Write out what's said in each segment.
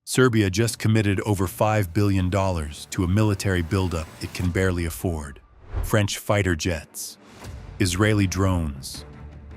Serbia just committed over $5 billion to a military buildup it can barely afford. French fighter jets, Israeli drones,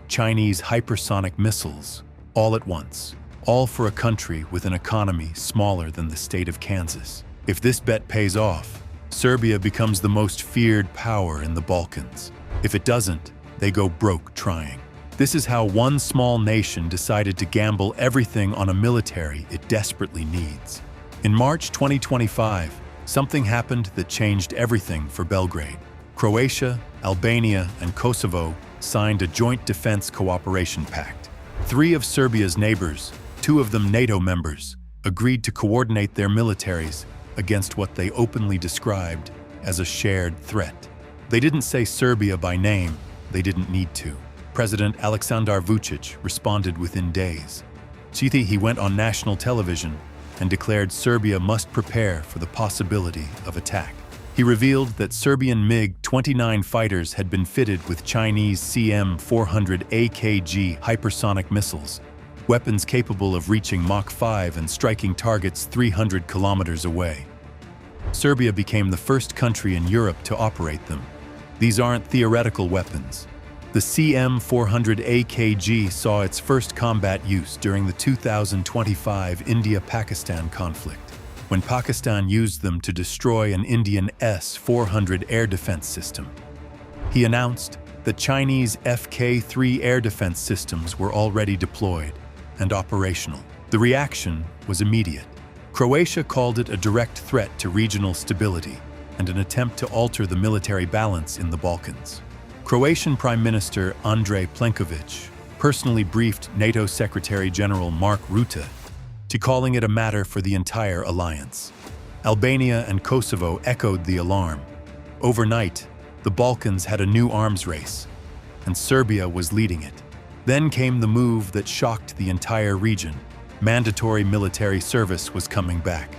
Chinese hypersonic missiles, all at once. All for a country with an economy smaller than the state of Kansas. If this bet pays off, Serbia becomes the most feared power in the Balkans. If it doesn't, they go broke trying. This is how one small nation decided to gamble everything on a military it desperately needs. In March 2025, something happened that changed everything for Belgrade. Croatia, Albania, and Kosovo signed a joint defense cooperation pact. 3 of Serbia's neighbors, 2 of them NATO members, agreed to coordinate their militaries against what they openly described as a shared threat. They didn't say Serbia by name, they didn't need to. President Aleksandar Vučić responded within days. He went on national television and declared Serbia must prepare for the possibility of attack. He revealed that Serbian MiG-29 fighters had been fitted with Chinese CM-400 AKG hypersonic missiles, weapons capable of reaching Mach 5 and striking targets 300 kilometers away. Serbia became the first country in Europe to operate them. These aren't theoretical weapons. The CM-400 AKG saw its first combat use during the 2025 India-Pakistan conflict, when Pakistan used them to destroy an Indian S-400 air defense system. He announced that Chinese Fk-3 air defense systems were already deployed and operational. The reaction was immediate. Croatia called it a direct threat to regional stability and an attempt to alter the military balance in the Balkans. Croatian Prime Minister Andrej Plenković personally briefed NATO Secretary General Mark Rutte to calling it a matter for the entire alliance. Albania and Kosovo echoed the alarm. Overnight, the Balkans had a new arms race, and Serbia was leading it. Then came the move that shocked the entire region. Mandatory military service was coming back.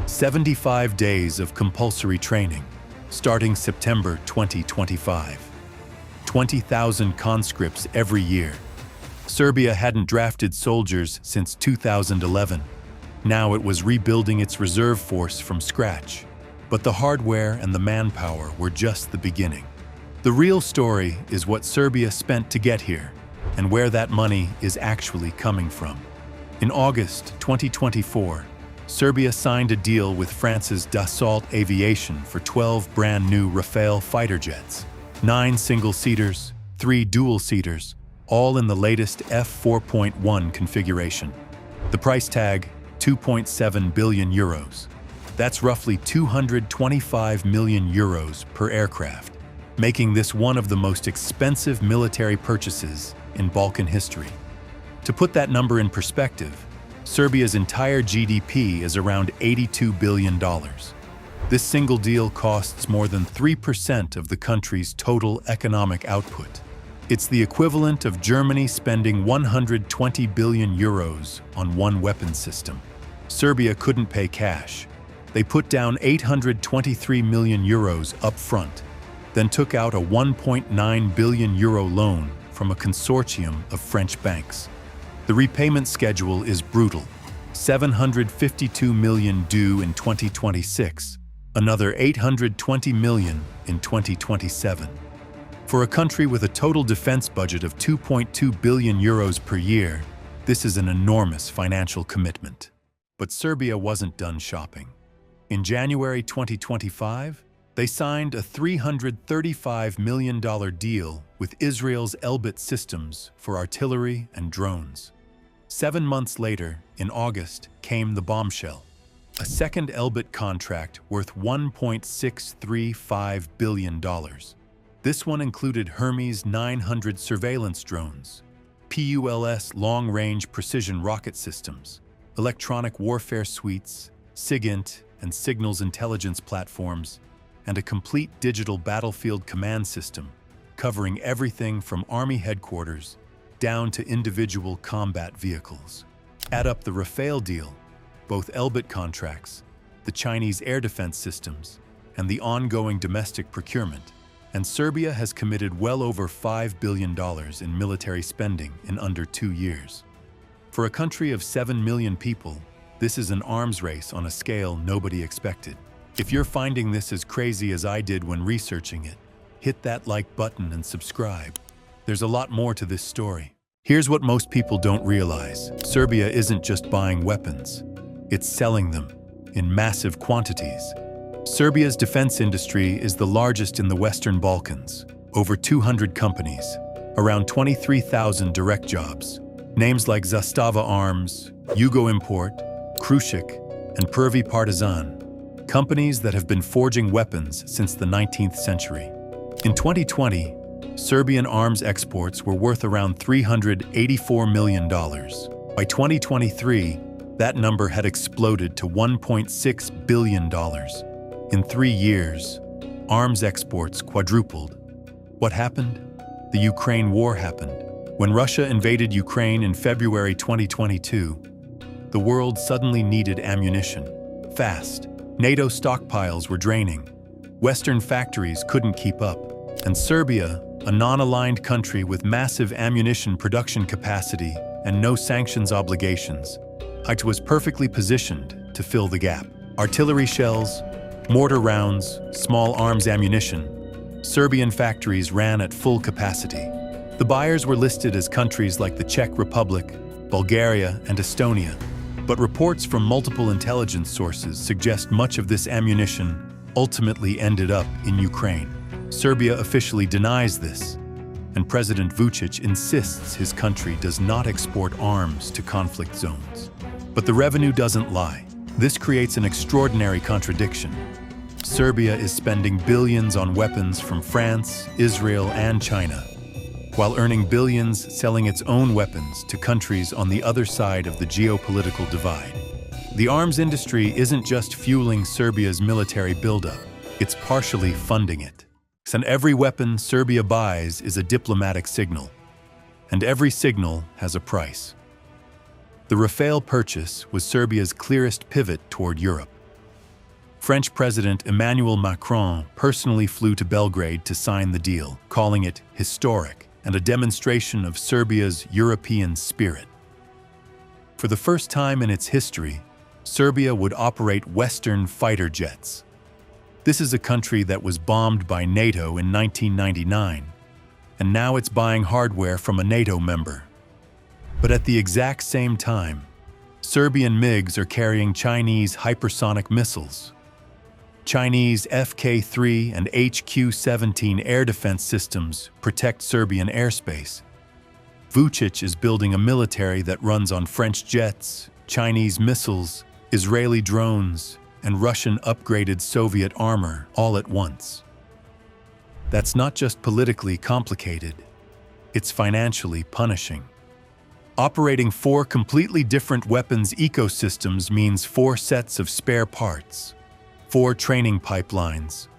75 days of compulsory training, starting September 2025. 20,000 conscripts every year. Serbia hadn't drafted soldiers since 2011. Now it was rebuilding its reserve force from scratch. But the hardware and the manpower were just the beginning. The real story is what Serbia spent to get here, and where that money is actually coming from. In August 2024, Serbia signed a deal with France's Dassault Aviation for 12 brand new Rafale fighter jets. 9 single-seaters, 3 dual-seaters, all in the latest F4.1 configuration. The price tag, 2.7 billion euros. That's roughly 225 million euros per aircraft, making this one of the most expensive military purchases in Balkan history. To put that number in perspective, Serbia's entire GDP is around $82 billion. This single deal costs more than 3% of the country's total economic output. It's the equivalent of Germany spending 120 billion euros on one weapons system. Serbia couldn't pay cash. They put down 823 million euros up front, then took out a 1.9 billion euro loan from a consortium of French banks. The repayment schedule is brutal. 752 million due in 2026. Another 820 million in 2027. For a country with a total defense budget of 2.2 billion euros per year, this is an enormous financial commitment. But Serbia wasn't done shopping. In January 2025, they signed a $335 million deal with Israel's Elbit Systems for artillery and drones. 7 months later, in August, came the bombshell. A second Elbit contract worth $1.635 billion. This one included Hermes 900 surveillance drones, PULS long-range precision rocket systems, electronic warfare suites, SIGINT and signals intelligence platforms, and a complete digital battlefield command system covering everything from Army headquarters down to individual combat vehicles. Add up the Rafale deal, both Elbit contracts, the Chinese air defense systems, and the ongoing domestic procurement, and Serbia has committed well over $5 billion in military spending in under 2 years. For a country of 7 million people, This is an arms race on a scale nobody expected. If you're finding this as crazy as I did when researching it, hit that like button and subscribe. There's a lot more to this story. Here's what most people don't realize. Serbia isn't just buying weapons. It's selling them in massive quantities. Serbia's defense industry is the largest in the Western Balkans. Over 200 companies, around 23,000 direct jobs. Names like Zastava Arms, Jugo Import, Krušik, and Prvi Partizan. Companies that have been forging weapons since the 19th century. In 2020, Serbian arms exports were worth around $384 million. By 2023, that number had exploded to $1.6 billion. In 3 years, arms exports quadrupled. What happened? The Ukraine war happened. When Russia invaded Ukraine in February 2022, the world suddenly needed ammunition. Fast. NATO stockpiles were draining. Western factories couldn't keep up. And Serbia, a non-aligned country with massive ammunition production capacity and no sanctions obligations, it was perfectly positioned to fill the gap. Artillery shells, mortar rounds, small arms ammunition. Serbian factories ran at full capacity. The buyers were listed as countries like the Czech Republic, Bulgaria, and Estonia. But reports from multiple intelligence sources suggest much of this ammunition ultimately ended up in Ukraine. Serbia officially denies this, and President Vučić insists his country does not export arms to conflict zones. But the revenue doesn't lie. This creates an extraordinary contradiction. Serbia is spending billions on weapons from France, Israel, and China, while earning billions selling its own weapons to countries on the other side of the geopolitical divide. The arms industry isn't just fueling Serbia's military buildup, it's partially funding it. And every weapon Serbia buys is a diplomatic signal, and every signal has a price. The Rafale purchase was Serbia's clearest pivot toward Europe. French President Emmanuel Macron personally flew to Belgrade to sign the deal, calling it historic and a demonstration of Serbia's European spirit. For the first time in its history, Serbia would operate Western fighter jets. This is a country that was bombed by NATO in 1999, and now it's buying hardware from a NATO member. But at the exact same time, Serbian MiGs are carrying Chinese hypersonic missiles. Chinese Fk-3 and HQ-17 air defense systems protect Serbian airspace. Vučić is building a military that runs on French jets, Chinese missiles, Israeli drones, and Russian upgraded Soviet armor all at once. That's not just politically complicated, it's financially punishing. Operating 4 completely different weapons ecosystems means 4 sets of spare parts, 4 training pipelines,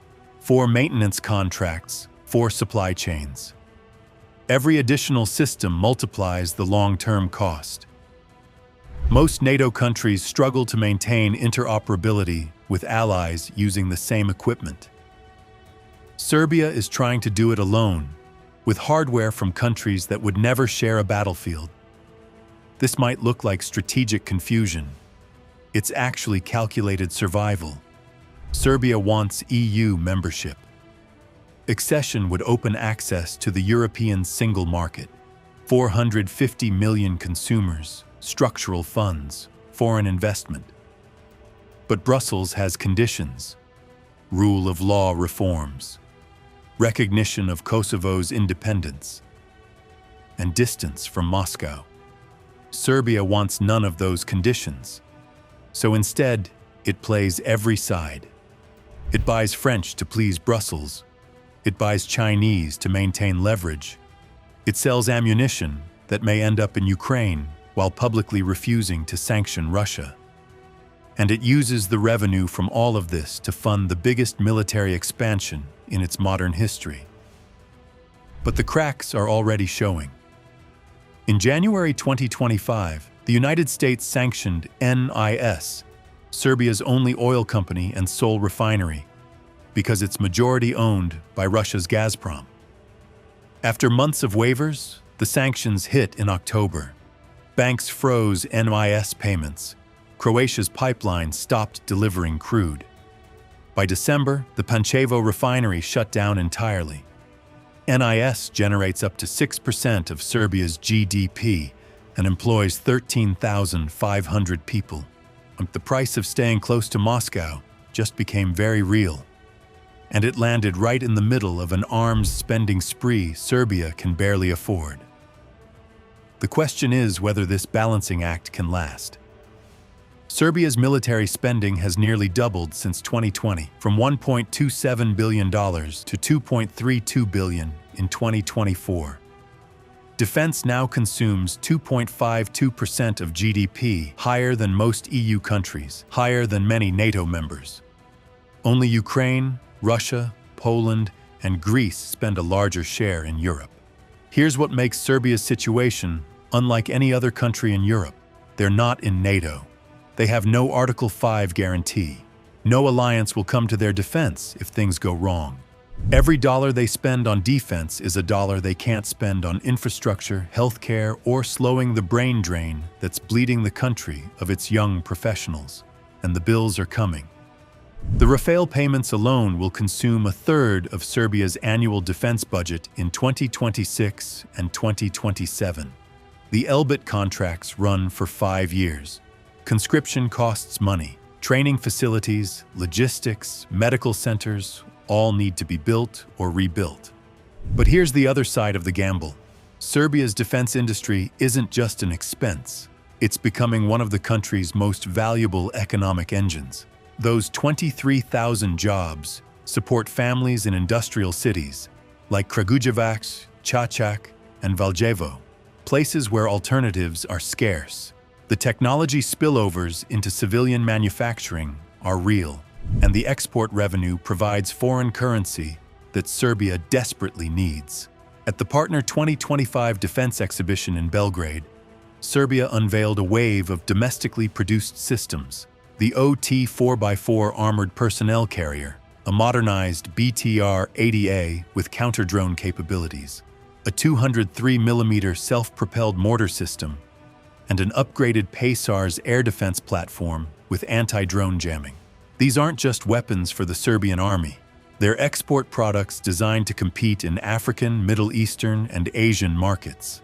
4 maintenance contracts, 4 supply chains. Every additional system multiplies the long-term cost. Most NATO countries struggle to maintain interoperability with allies using the same equipment. Serbia is trying to do it alone, with hardware from countries that would never share a battlefield. This might look like strategic confusion. It's actually calculated survival. Serbia wants EU membership. Accession would open access to the European single market, 450 million consumers, structural funds, foreign investment. But Brussels has conditions: rule of law reforms, recognition of Kosovo's independence, and distance from Moscow. Serbia wants none of those conditions. So instead, it plays every side. It buys French to please Brussels. It buys Chinese to maintain leverage. It sells ammunition that may end up in Ukraine while publicly refusing to sanction Russia. And it uses the revenue from all of this to fund the biggest military expansion in its modern history. But the cracks are already showing. In January 2025, the United States sanctioned N.I.S., Serbia's only oil company and sole refinery, because it's majority-owned by Russia's Gazprom. After months of waivers, the sanctions hit in October. Banks froze N.I.S. payments, Croatia's pipeline stopped delivering crude. By December, the Pančevo refinery shut down entirely. NIS generates up to 6% of Serbia's GDP and employs 13,500 people. The price of staying close to Moscow just became very real. And it landed right in the middle of an arms spending spree Serbia can barely afford. The question is whether this balancing act can last. Serbia's military spending has nearly doubled since 2020, from $1.27 billion to $2.32 billion in 2024. Defense now consumes 2.52% of GDP, higher than most EU countries, higher than many NATO members. Only Ukraine, Russia, Poland, and Greece spend a larger share in Europe. Here's what makes Serbia's situation unlike any other country in Europe. They're not in NATO. They have no Article 5 guarantee. No alliance will come to their defense if things go wrong. Every dollar they spend on defense is a dollar they can't spend on infrastructure, healthcare, or slowing the brain drain that's bleeding the country of its young professionals. And the bills are coming. The Rafale payments alone will consume a third of Serbia's annual defense budget in 2026 and 2027. The Elbit contracts run for 5 years. Conscription costs money. Training facilities, logistics, medical centers, all need to be built or rebuilt. But here's the other side of the gamble. Serbia's defense industry isn't just an expense. It's becoming one of the country's most valuable economic engines. Those 23,000 jobs support families in industrial cities like Kragujevac, Čačak, and Valjevo, places where alternatives are scarce. The technology spillovers into civilian manufacturing are real, and the export revenue provides foreign currency that Serbia desperately needs. At the Partner 2025 Defense Exhibition in Belgrade, Serbia unveiled a wave of domestically produced systems: the OT 4x4 Armored Personnel Carrier, a modernized BTR-80A with counter-drone capabilities, a 203mm self-propelled mortar system, and an upgraded PASARS air defense platform with anti-drone jamming. These aren't just weapons for the Serbian army. They're export products designed to compete in African, Middle Eastern, and Asian markets.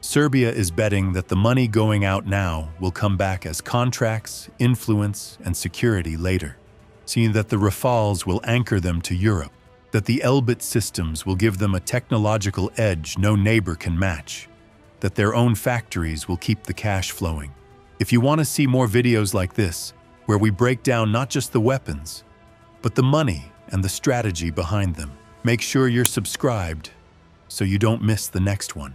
Serbia is betting that the money going out now will come back as contracts, influence, and security later, seeing that the Rafales will anchor them to Europe, that the Elbit systems will give them a technological edge no neighbor can match, that their own factories will keep the cash flowing. If you want to see more videos like this, where we break down not just the weapons, but the money and the strategy behind them, make sure you're subscribed so you don't miss the next one.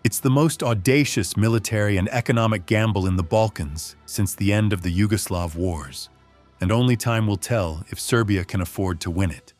It's the most audacious military and economic gamble in the Balkans since the end of the Yugoslav wars, and only time will tell if Serbia can afford to win it.